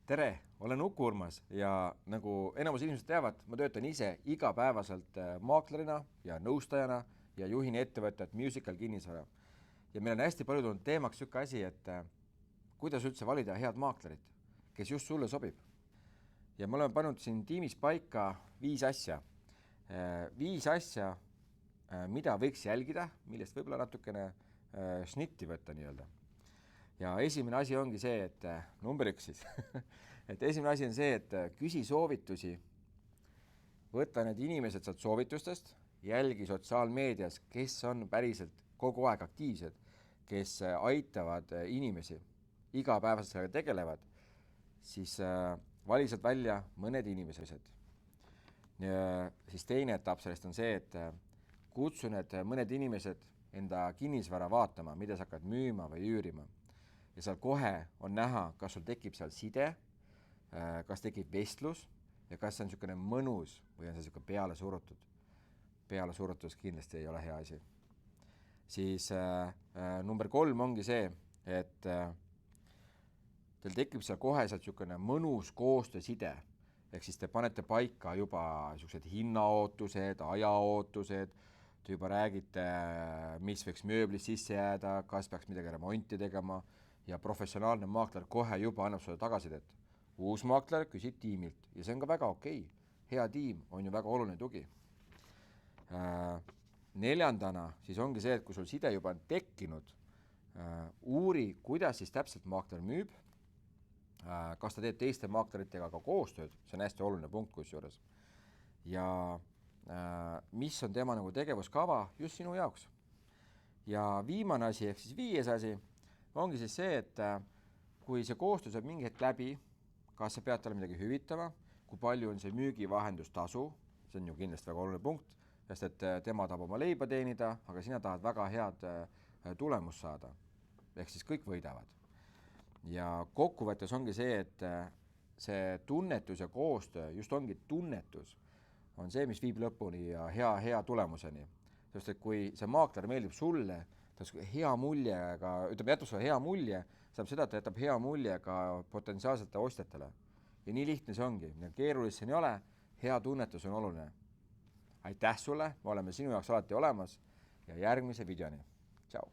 tere, olen Uku Urmas ja nagu enamus inimesed teavad, ma töötan ise igapäevaselt maaklerina ja nõustajana ja juhin ettevõtet Musical kinnisvara. Ja meil on hästi palju tulnud teemaks niisugune asi, et kuidas üldse valida head maaklerit, kes just sulle sobib. Ja me oleme pannud siin tiimis paika 5 asja. 5 asja, mida võiks jälgida, millest võib-olla natukene šnitti võtta nii-öelda. Ja esimene asi ongi see, et number 1 siis, et esimene asi on see, et küsi soovitusi, võta need inimesed sealt soovitustest, jälgi sotsiaalmeedias, kes on päriselt kogu aeg aktiivsed, kes aitavad inimesi, igapäevaselt sellega tegelevad, siis vali sealt välja mõned inimesed. Siis teine etapp sellest on see, et kutsu need mõned inimesed enda kinnisvara vaatama, mida sa hakkad müüma või üürima. Ja seal kohe on näha, kas sul tekib seal side, kas tekib vestlus ja kas see on niisugune mõnus või on see niisugune peale surutud. Peale surutus kindlasti ei ole hea asi. Siis number 3 ongi see, et teil tekib seal kohe sealt niisugune mõnus koostööside. Ehk siis te panete paika juba niisugused hinnaootused, ajaootused, te juba räägite, mis võiks mööblis sisse jääda, kas peaks midagi remonti tegema ja professionaalne maakler kohe juba annab sulle tagasisidet. Uus maakler küsib tiimilt ja see on ka väga okei. Hea tiim on ju väga oluline tugi. Neljandana siis ongi see, et kui sul side juba on tekkinud, uuri, kuidas siis täpselt maakler müüb, kas ta teeb teiste maakleritega ka koostööd, see on hästi oluline punkt kusjuures. Ja mis on tema nagu tegevuskava just sinu jaoks. Ja viimane asi, ehk siis 5. asi, ongi siis see, et kui see koostöö saab mingi hetk läbi, kas sa pead talle midagi hüvitama, kui palju on see müügivahendustasu, see on ju kindlasti väga oluline punkt, sest et tema tahab oma leiba teenida, aga sina tahad väga head tulemust saada. Ehk siis kõik võidavad. Ja kokkuvõttes ongi see, et see tunnetus ja koostöö, just ongi tunnetus, on see, mis viib lõpuni ja hea tulemuseni. Sest et kui see maakler meeldib sulle, ta hea muljega, jätab sulle hea mulje, saab seda, et ta jätab hea mulje ka potentsiaalsete ostjatele. Ja nii lihtne see ongi. Keerulist see ei ole, hea tunnetus on oluline. Aitäh sulle, me oleme sinu jaoks alati olemas ja järgmise videoni. Tšau!